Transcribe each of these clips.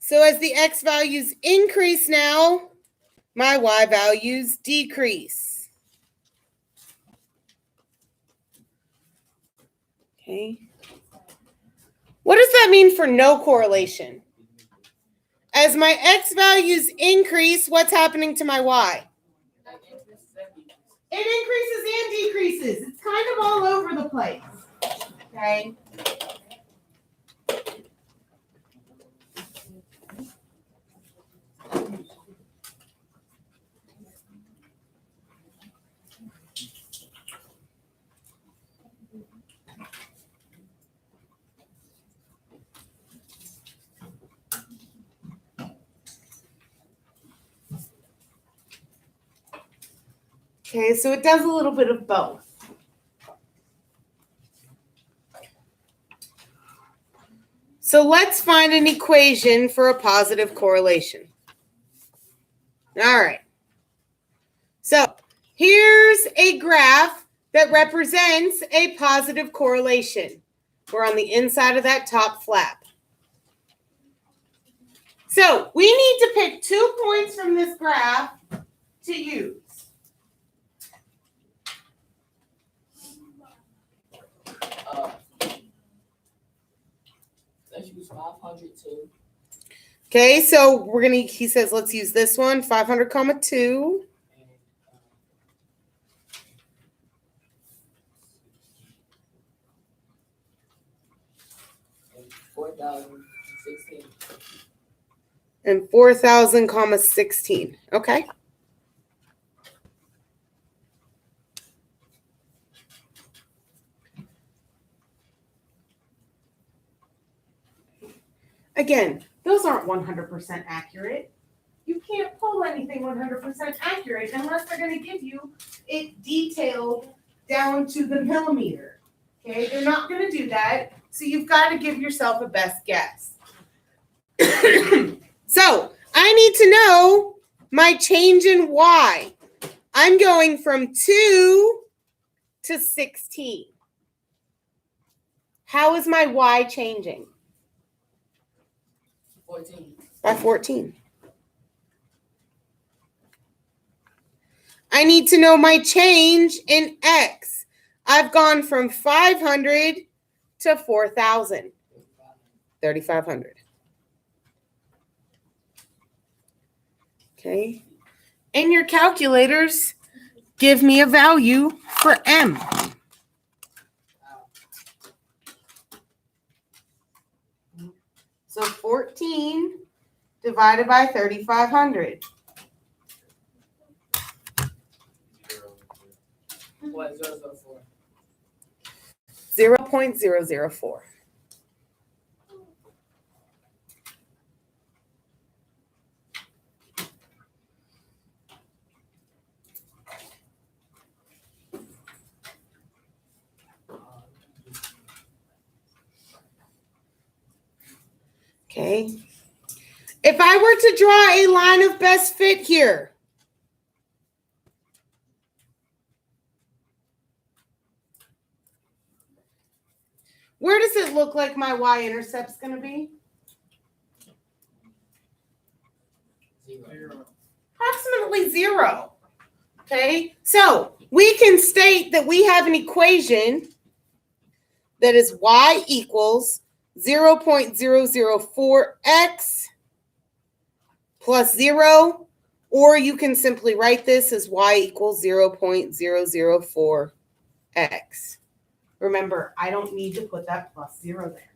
So as the X values increase now, my Y values decrease. Okay. What does that mean for no correlation? As my X values increase, what's happening to my Y? It increases and decreases. It's kind of all over the place. Okay. Okay, so it does a little bit of both. So let's find an equation for a positive correlation. All right. So here's a graph that represents a positive correlation. We're on the inside of that top flap. So we need to pick 2 points from this graph to use. Let's use 500 too. Okay, so he says, let's use this one, 500, 2. And 4,016. And 4,000, 16. Okay. Again, those aren't 100% accurate. You can't pull anything 100% accurate unless they're going to give you it detailed down to the millimeter. Okay, they're not going to do that. So you've got to give yourself a best guess. So I need to know my change in Y. I'm going from 2 to 16. How is my Y changing? 14. By 14. I need to know my change in X. I've gone from 500 to 4,000. 3,500. Okay. And your calculators give me a value for M. So 14 divided by 3,500. What, 004? 0.004. Okay. If I were to draw a line of best fit here, where does it look like my y-intercept's going to be? 0. Approximately 0. Okay, so we can state that we have an equation that is y equals 0.004x plus 0, or you can simply write this as y equals 0.004x. Remember, I don't need to put that plus 0 there.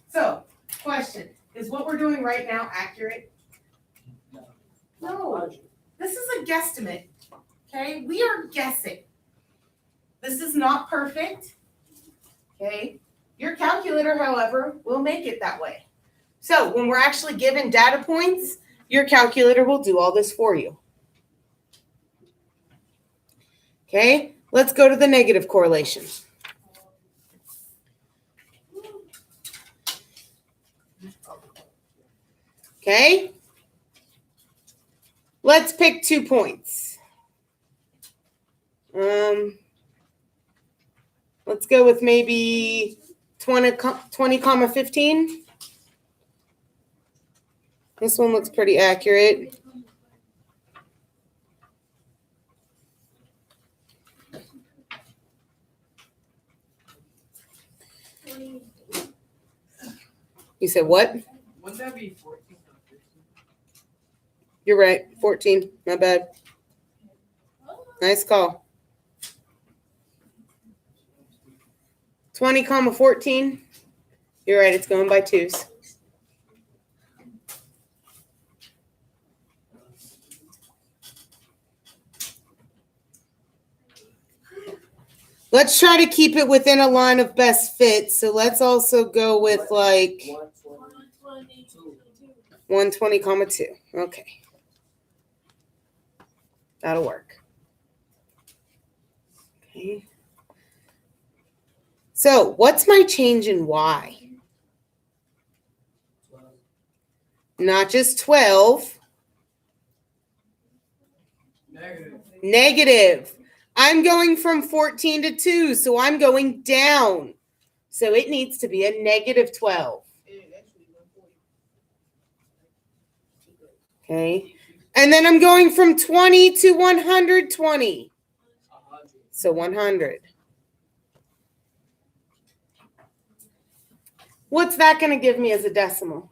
So, question, is what we're doing right now accurate? No. This is a guesstimate, okay? We are guessing. This is not perfect, okay? Your calculator, however, will make it that way. So when we're actually given data points, your calculator will do all this for you. Okay, let's go to the negative correlation. Okay, let's pick 2 points. Let's Let's go with maybe 20, 15. This one looks pretty accurate. You said what? Wouldn't that be 14 or 15? You're right. 14. My bad. Nice call. 20, 14. You're right. It's going by twos. Let's try to keep it within a line of best fit. So let's also go with like 120, 2. Okay. That'll work. Okay. So what's my change in y? 12. Not just 12. Negative. I'm going from 14 to 2, so I'm going down. So it needs to be a negative 12. Okay. And then I'm going from 20 to 120. So 100. What's that going to give me as a decimal?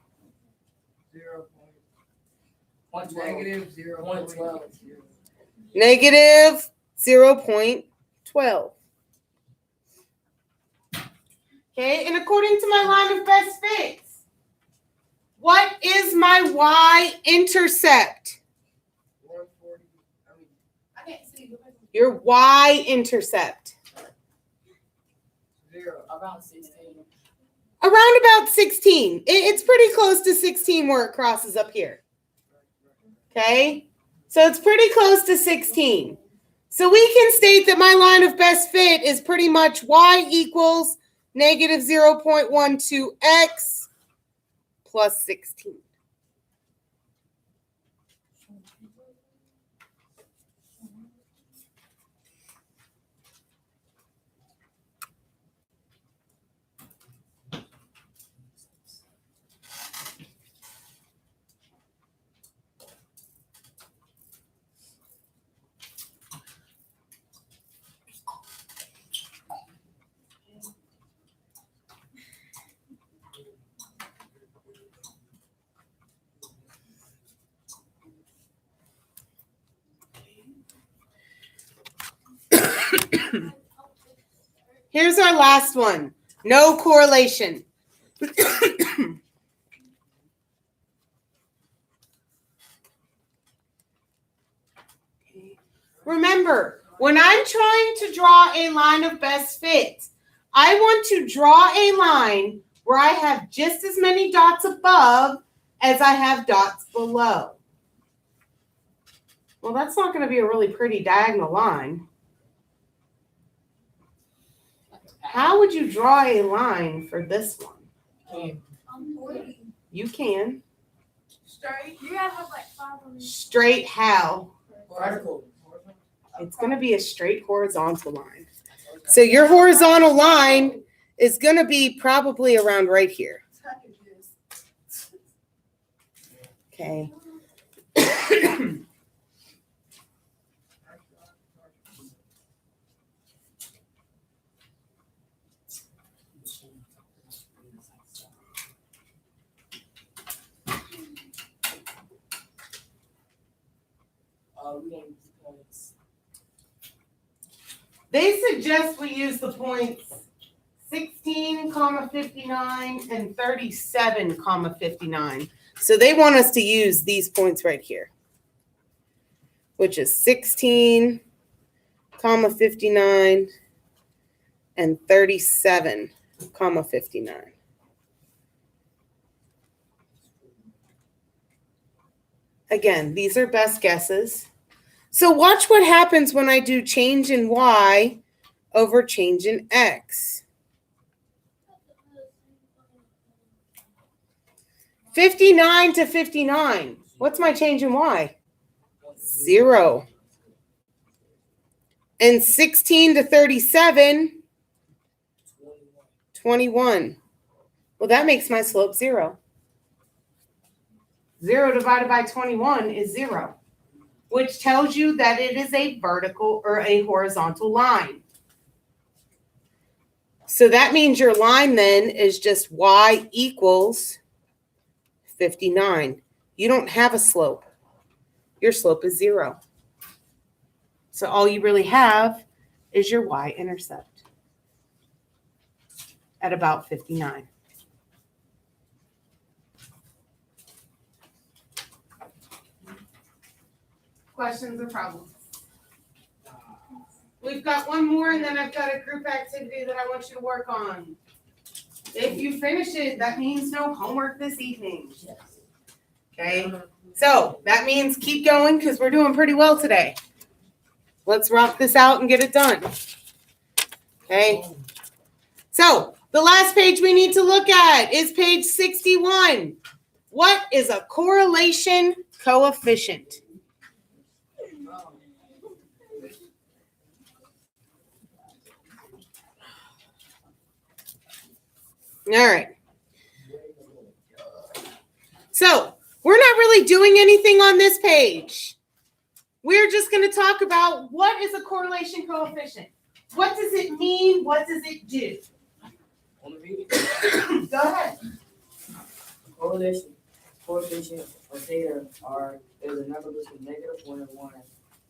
0.12. Negative 0.12. Okay, and according to my line of best fits, what is my y-intercept? 140. I can't see. Your y-intercept. 0. Around 16. Around about 16. It's pretty close to 16 where it crosses up here. Okay, so it's pretty close to 16. So we can state that my line of best fit is pretty much y equals negative 0.12x plus 16. Here's our last one. No correlation. Remember, when I'm trying to draw a line of best fit, I want to draw a line where I have just as many dots above as I have dots below. Well, that's not going to be a really pretty diagonal line. How would you draw a line for this one? You can. Straight. You gotta have like 5 on each. Straight how? Vertical. It's going to be a straight horizontal line. So your horizontal line is going to be probably around right here. Okay. We don't use points. They suggest we use the points 16, 59, and 37, 59. So they want us to use these points right here, which is 16, 59, and 37, 59. Again, these are best guesses. So watch what happens when I do change in y over change in x. 59 to 59. What's my change in y? 0. And 16 to 37. 21. Well, that makes my slope 0. 0 divided by 21 is 0, which tells you that it is a vertical or a horizontal line. So that means your line then is just y equals 59. You don't have a slope. Your slope is 0. So all you really have is your y-intercept at about 59. Questions or problems? We've got one more, and then I've got a group activity that I want you to work on. If you finish it, that means no homework this evening. Okay? So that means keep going because we're doing pretty well today. Let's rock this out and get it done. Okay? So the last page we need to look at is page 61. What is a correlation coefficient? All right. So we're not really doing anything on this page. We're just going to talk about what is a correlation coefficient. What does it mean? What does it do? Go ahead. Correlation coefficient of theta is a number between -1 and 1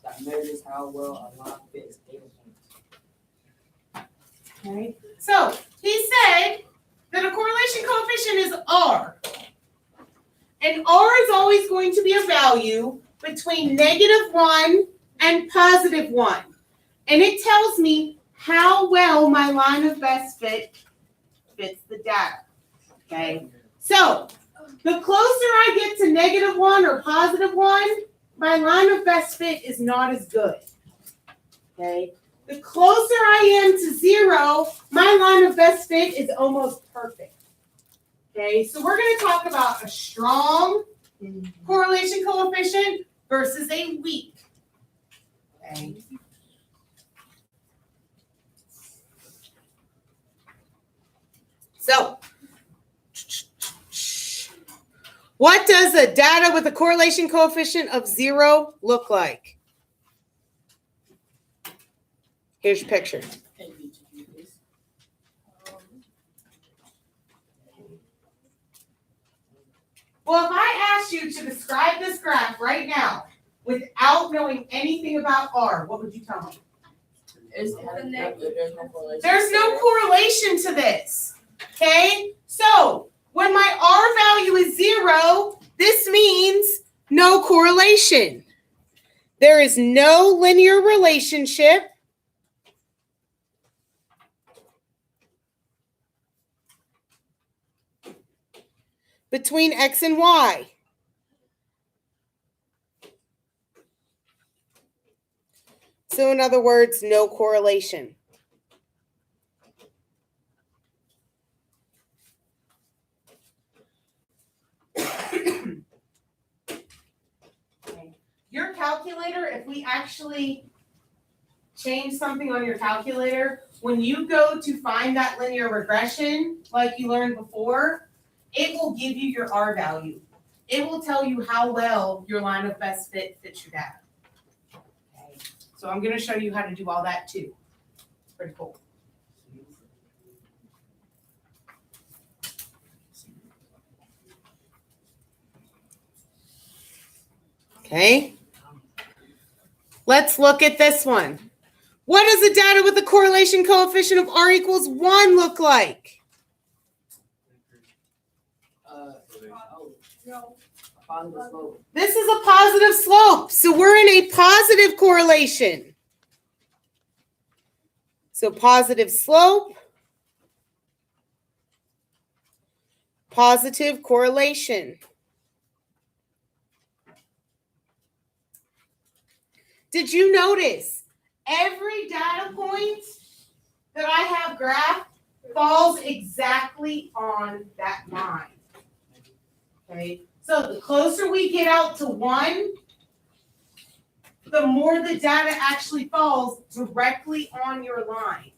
that measures how well a line fits data points. Okay. So he said that a correlation coefficient is R. And R is always going to be a value between -1 and +1. And it tells me how well my line of best fit fits the data. Okay. So the closer I get to -1 or +1, my line of best fit is not as good. Okay. The closer I am to 0, my line of best fit is almost perfect. Okay, so we're going to talk about a strong correlation coefficient versus a weak. Okay. So, what does a data with a correlation coefficient of 0 look like? Here's your picture. Well, if I asked you to describe this graph right now without knowing anything about R, what would you tell me? There's no correlation. There's no correlation to this. Okay? So when my R value is 0, this means no correlation. There is no linear relationship between X and Y. So in other words, no correlation. Your calculator, if we actually change something on your calculator, when you go to find that linear regression, like you learned before, it will give you your R value. It will tell you how well your line of best fit fits your data. Okay. So I'm going to show you how to do all that too. Pretty cool. Okay. Let's look at this one. What does the data with the correlation coefficient of R equals 1 look like? Positive slope. This is a positive slope. So we're in a positive correlation. So positive slope, positive correlation. Did you notice every data point that I have graphed falls exactly on that line? Okay, so the closer we get out to 1, the more the data actually falls directly on your line.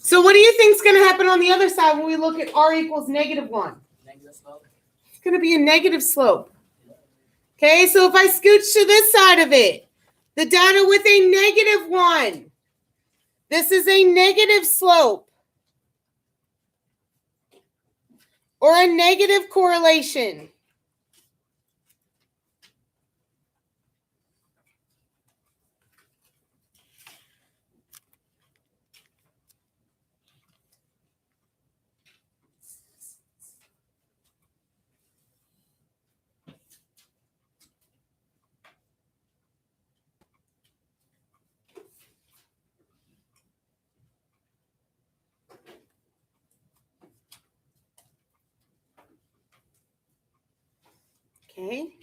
So what do you think is going to happen on the other side when we look at r equals -1? Negative slope. It's going to be a negative slope. Okay, so if I scooch to this side of it, the data with a -1, this is a negative slope or a negative correlation. Okay,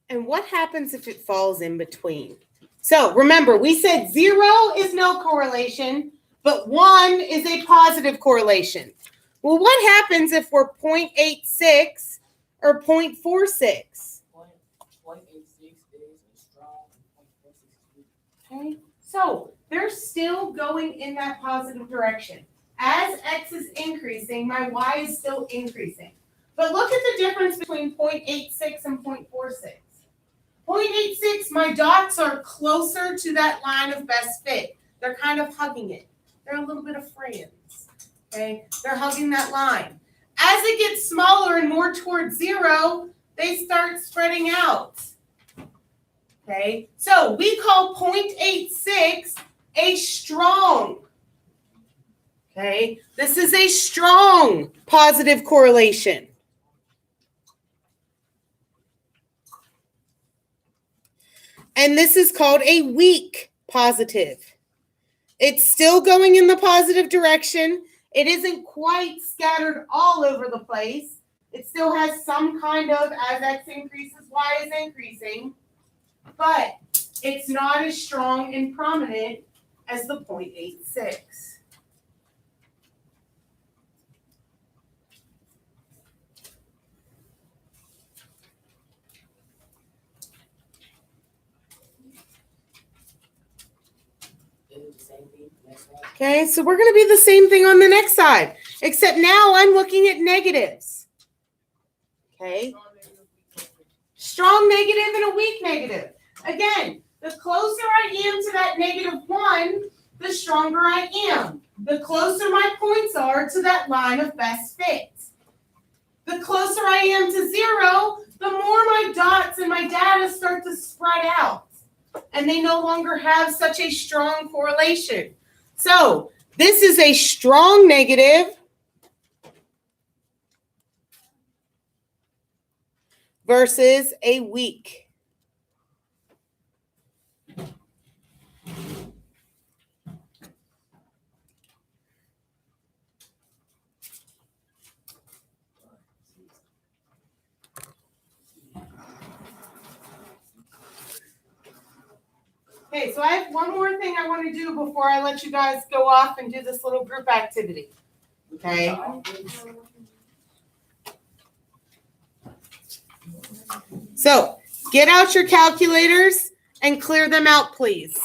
and what happens if it falls in between? So remember, we said 0 is no correlation, but 1 is a positive correlation. Well, what happens if we're 0.86 or 0.46? 0.86 is a strong, and 0.46 is weak. Okay, so they're still going in that positive direction. As x is increasing, my y is still increasing. But look at the difference between 0.86 and 0.46. 0.86, my dots are closer to that line of best fit. They're kind of hugging it. They're a little bit of friends. Okay, they're hugging that line. As it gets smaller and more towards 0, they start spreading out. Okay, so we call 0.86 a strong. Okay, this is a strong positive correlation. And this is called a weak positive. It's still going in the positive direction. It isn't quite scattered all over the place. It still has some kind of, as x increases, y is increasing. But it's not as strong and prominent as the 0.86. Is the same thing. Next one. Okay, so we're going to be the same thing on the next side, except now I'm looking at negatives. Okay, strong negative and a weak negative. Again, the closer I am to that -1, the stronger I am. The closer my points are to that line of best fit. The closer I am to 0, the more my dots and my data start to spread out. And they no longer have such a strong correlation. So this is a strong negative versus a weak. Okay, so I have one more thing I want to do before I let you guys go off and do this little group activity. Okay. So get out your calculators and clear them out, please.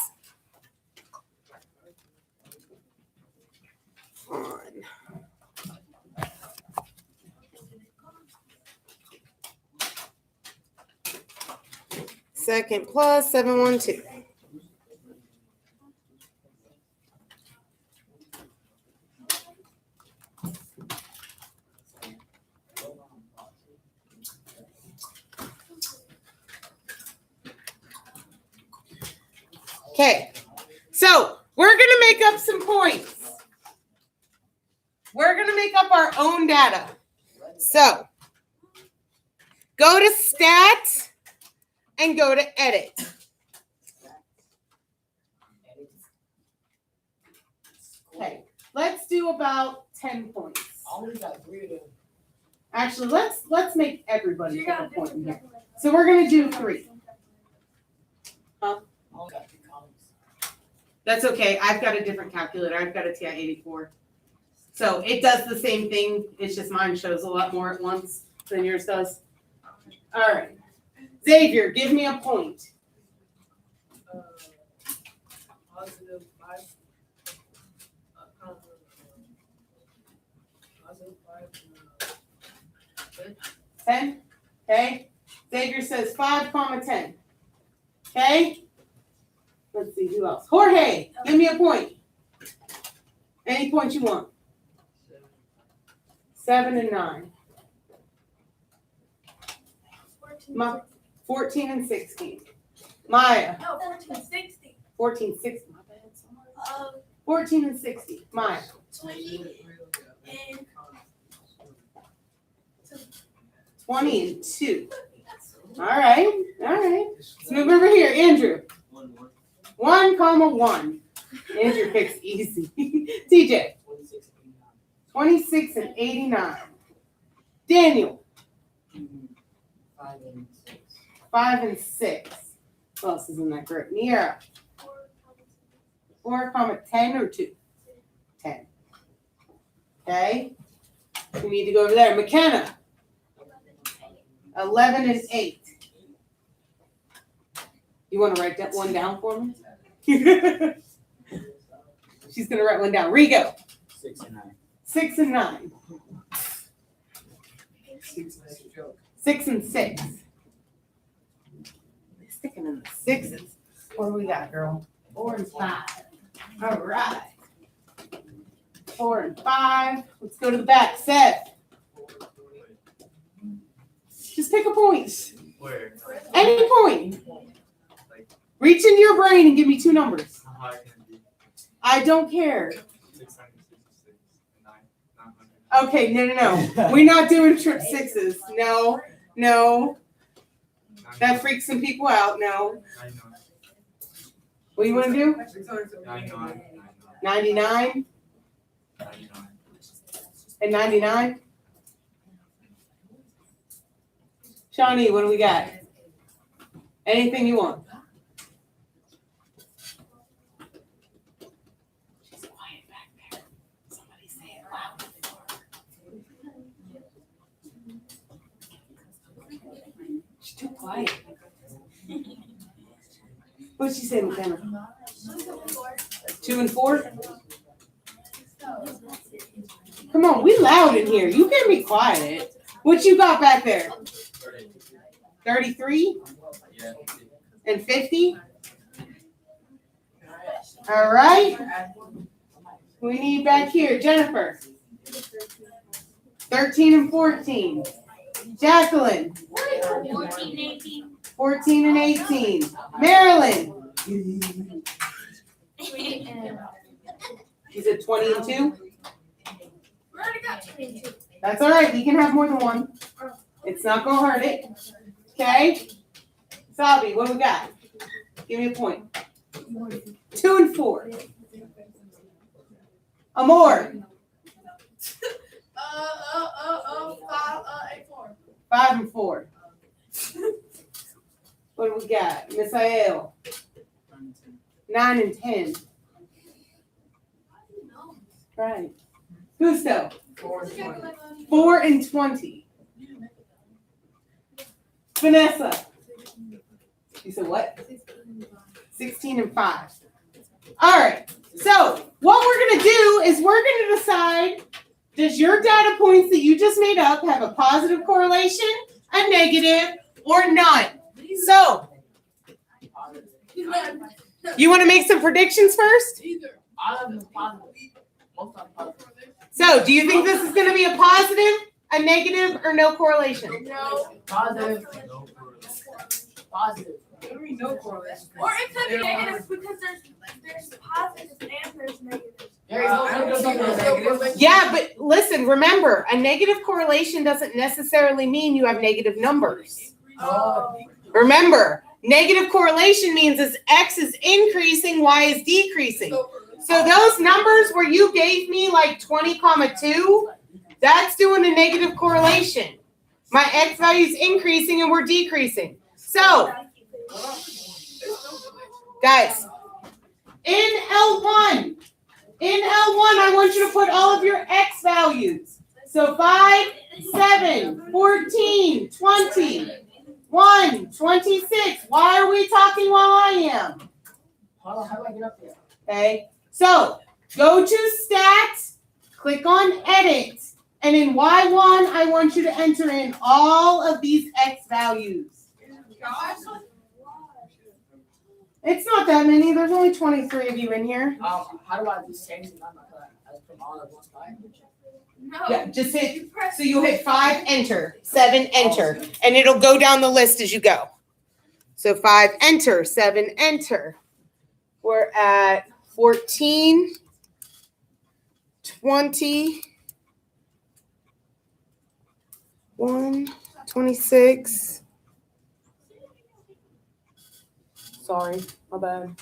Second plus 712. Okay, so we're going to make up some points. We're going to make up our own data. So go to Stat and go to Edit. Okay, let's do about 10 points. I only got 3 of them. Actually, let's make everybody You put a got a point in different here. calculator. So we're going to do 3. I only got 3 columns. That's okay. I've got a different calculator. I've got a TI-84. So it does the same thing. It's just mine shows a lot more at once than yours does. All right. Xavier, give me a point. Positive 5. 10. Okay. Xavier says 5, 10. Okay. Let's see who else. Jorge, give me a point. Any point you want. 7 and 9. 14 and 16. Maya. No, 14, 16. 14, 16. My bad. 14 and 60. Maya. 20 and 20 and 2. All right. All right. Let's move over here. Andrew. 1, 1. Andrew picks easy. TJ. 26 and 89. Daniel. 5 and 6. Who else is in that group? Nira. 4, 10 or 2? 10. Okay. We need to go over there. McKenna. 11 and 8. You want to write that one down for me? She's going to write one down. Rigo. 6 and 9. 6 and 9. 6 and 6. They're sticking in the sixes. What do we got, girl? 4 and 5. All right. 4 and 5. Let's go to the back. Seth. Just pick a point. Where? Any point. Reach into your brain and give me 2 numbers. How high can it be? I don't care. 666 and 900. Okay, no. We're not doing trip sixes. No. That freaks some people out. No. 99. What do you want to do? 99. 99 99. and 99? Shawnee, what do we got? Anything you want. She's quiet back there. Somebody say it loud for her. She's too quiet. What'd she say, McKenna? 2 and 4? Come on, we loud in here. You can be quiet. What you got back there? 33 Yeah. and 50? All right. We need back here, Jennifer. 13 and 14. Jacqueline. 14, 18. 14 and 18. Marilyn. She said 20 and 2. We already got 22. That's all right. You can have more than one. It's not going to hurt it. Okay? Sabi, what do we got? Give me a point. 2 and 4. Amor. 5 and 4. What do we got? Misael. 9 and 10. Right. Gusto. 4 and 20. Vanessa. You said what? 16 and 5. All right. So what we're going to do is we're going to decide, does your data points that you just made up have a positive correlation, a negative, or none? So you want to make some predictions first? So do you think this is going to be a positive, a negative, or no correlation? No. Positive. No correlation. Positive. No correlation. Or it could be negative because there's positives and there's negatives. Yeah, but listen, remember, a negative correlation doesn't necessarily mean you have negative numbers. Remember, negative correlation means as X is increasing, Y is decreasing. So those numbers where you gave me like 20,2, that's doing a negative correlation. My X value is increasing and we're decreasing. So, guys, in L1, I want you to put all of your X values. So 5, 7, 14, 20, 1, 26. Why are we talking while I am? How do I get up there? Okay, so go to stats, click on edit, And in Y1, I want you to enter in all of these X values. It's not that many. There's only 23 of you in here. How do I just change the number? From all at once, right? No. Yeah, just hit. You press. So you hit 5, enter. 7, enter. And it'll go down the list as you go. So 5, enter. 7, enter. We're at 14, 20, 1, 26. Sorry, my bad.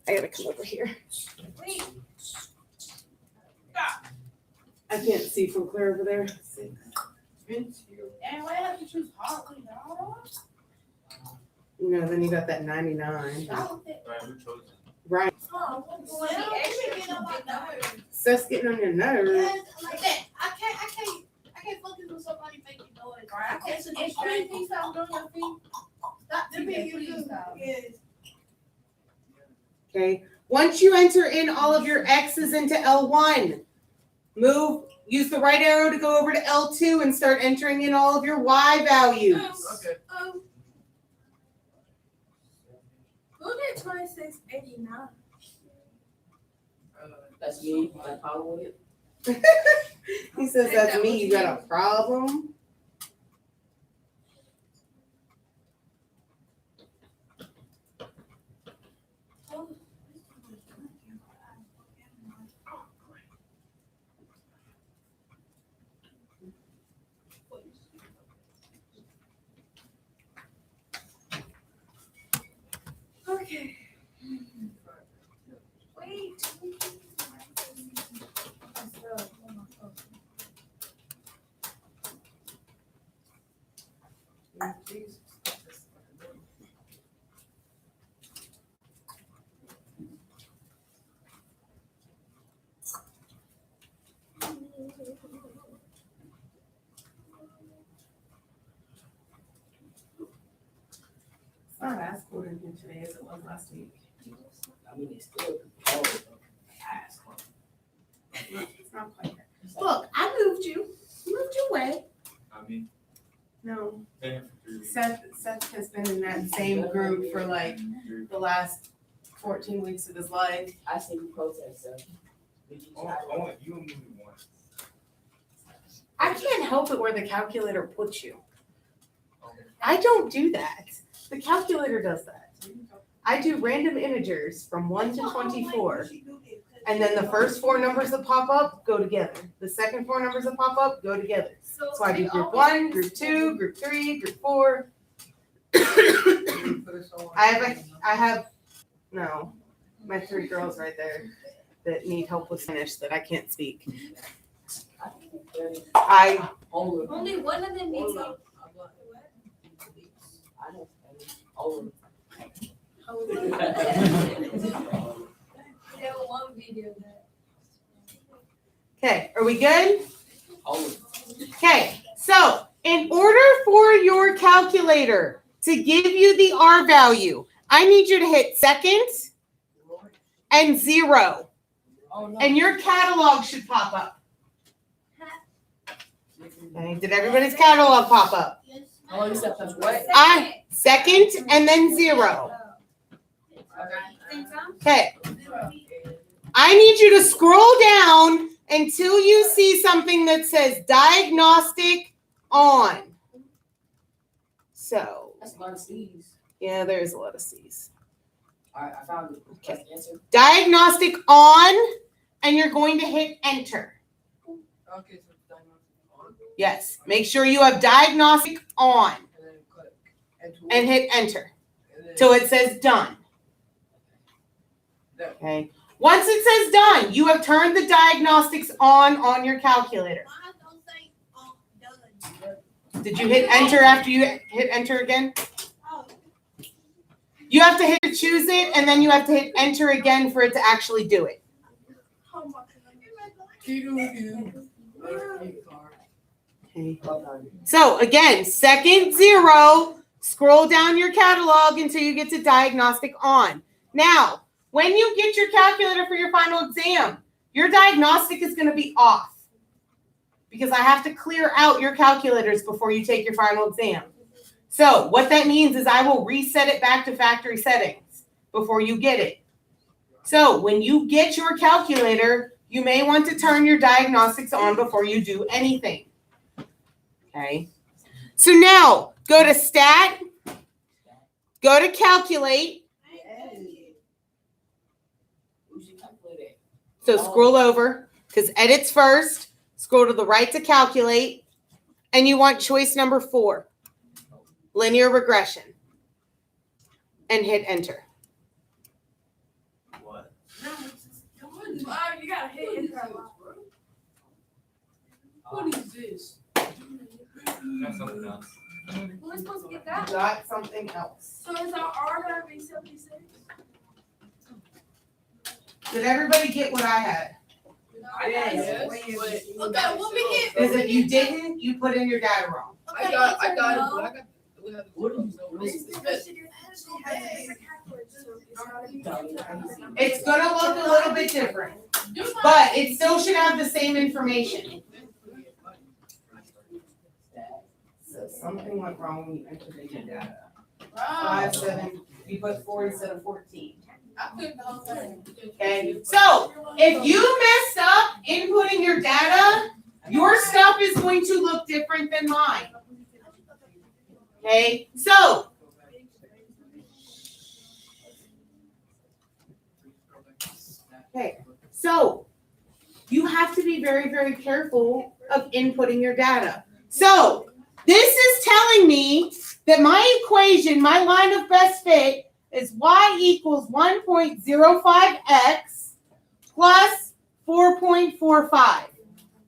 I gotta come over here. Wait. I can't see from clear over there. And why have to choose Hartley, no? You know, then you got that 99. Right, who chose it? Right. Oh, well, the extra get on my nerves. So that's getting on your nerves. Like that. I can't focus on somebody making noise. I can't sit there. Anything sound on your feet? Stop doing that, please. Okay. Once you enter in all of your X's into L1, use the right arrow to go over to L2 and start entering in all of your Y values. Okay. Who did 2689? That's me. That's probably it. He says that's me. You got a problem? Okay. Wait. It's not as cold in here today as it was last week. I mean, it's still cold. Ass cold. It's not quite that. Look, I moved you. Moved you away. I mean, No. they have to do Seth has been in that same group for like the last 14 weeks of his life. I see you protest, so. Did you try I want you and me once. I can't help it where the calculator puts you. Okay. I don't do that. The calculator does that. I do random integers from 1 to 24. And then the first 4 numbers that pop up go together. The second 4 numbers that pop up go together. So I do group 1, group 2, group 3, group 4. No, my 3 girls right there that need help with Spanish that I can't speak. Only one of them needs help. I don't. Oh. There was one video that. Okay, are we good? Oh. Okay, so in order for your calculator to give you the R value, I need you to hit second and 0, Oh, no. and your catalog should pop up. Okay, did everybody's catalog pop up? Oh, you said that's what? Second and then 0. Okay, I need you to scroll down until you see something that says diagnostic on. So, That's a lot of C's. yeah, there's a lot of C's. Alright, I found it. Okay. That's the answer. Diagnostic on, and you're going to hit enter. Okay, so diagnostic on, Yes, make sure you have diagnostic on and then click enter. and hit enter And then till it says done. Done. Okay. Once it says done, you have turned the diagnostics on your calculator. Did you hit enter after you hit enter again? You have to hit choose it, and then you have to hit enter again for it to actually do it. Okay. Well done. So again, second 0, scroll down your catalog until you get to diagnostic on. Now, when you get your calculator for your final exam, your diagnostic is going to be off because I have to clear out your calculators before you take your final exam. So what that means is I will reset it back to factory settings before you get it. So when you get your calculator, you may want to turn your diagnostics on before you do anything. Okay. So now go to Stat, go to Calculate. We should calculate it. So scroll over because Edit's first. Scroll to the right to Calculate. And you want choice number 4, Linear Regression. And hit Enter. What? Wow, you gotta hit enter. What is this? That's something else. We're supposed to get You that. got something else. So is our R gonna be 76? Did everybody get what I had? Yes. Okay, what we get? Because if you didn't, you put in your data wrong. I got it, but I got, we have What the. is this? It's gonna look a little bit different, but it still should have the same information. So something went wrong when you entered in your data. 5, 7, you put 4 instead of 14. I put the whole thing. Okay, so if you messed up inputting your data, your stuff is going to look different than mine. Okay, so you have to be very, very careful of inputting your data. So this is telling me that my equation, my line of best fit, is y equals 1.05x plus 4.45.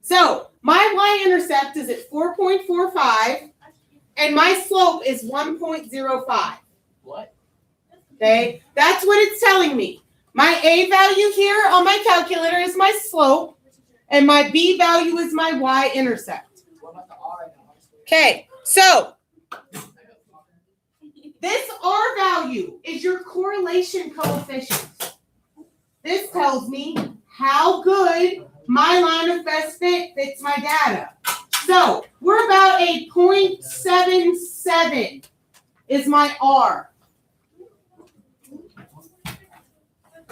So my y-intercept is at 4.45, and my slope is 1.05. What? Okay, that's what it's telling me. My A value here on my calculator is my slope, and my B value is my y-intercept. What about the R? Okay, so this R value is your correlation coefficient. This tells me how good my line of best fit fits my data. So we're about a 0.77 is my R.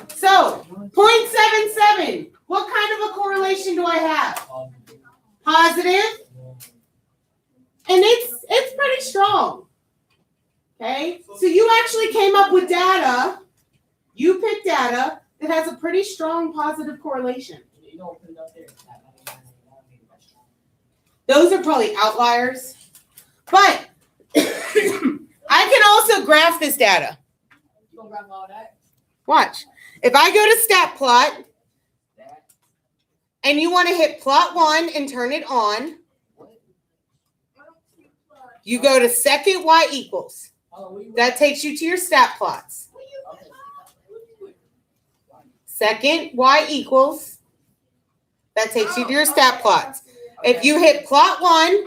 So 0.77, what kind of a correlation do I have? Positive. And it's pretty strong. Okay, so you actually came up with data. You picked data that has a pretty strong positive correlation. You don't put it up there. Those are probably outliers. But I can also graph this data. You gonna grab all that? Watch. If I go to stat plot That? and you want to hit plot 1 and turn it on, What? you go to second y equals. Oh, we. That takes you to your stat plots. Okay. Second y equals. That takes you to your stat plots. If you hit plot 1,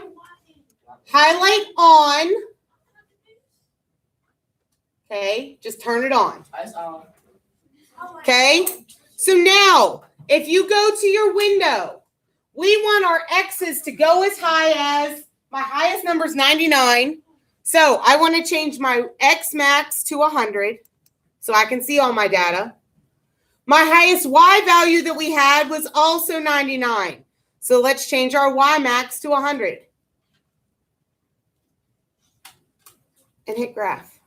highlight on. Okay, just turn it on. That's Okay, so now if you go to your window, we want our x's to go as high as, my highest number is 99. So I want to change my x max to 100 so I can see all my data. My highest y value that we had was also 99. So let's change our y max to 100. And hit graph.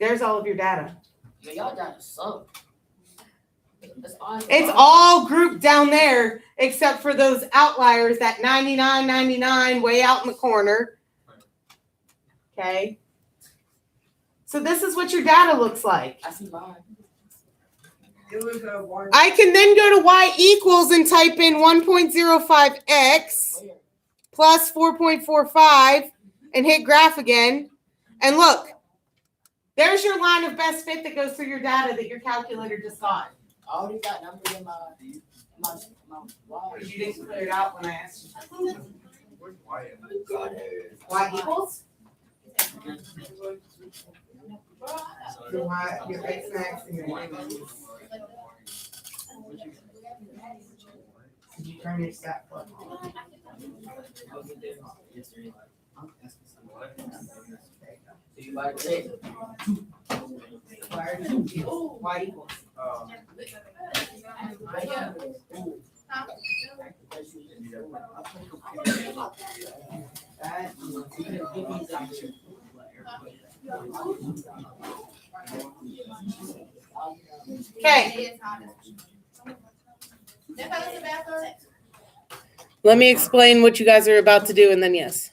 There's all of your data. Yeah, y'all data suck. That's honestly. It's all grouped down there except for those outliers, that 99, 99 way out in the corner. Okay. So this is what your data looks like. I see mine. It was a one. I can then go to y equals and type in 1.05x Where? plus 4.45 and hit graph again. And look, there's your line of best fit that goes through your data that your calculator just got. I already got numbers in my why? You didn't clear it out when I asked you. Where's Wyatt? Y equals? So your Y, your X max, and your Y max. Did you turn your stat plug on? Do you like it? Y equals. That. Okay. Let me explain what you guys are about to do and then yes.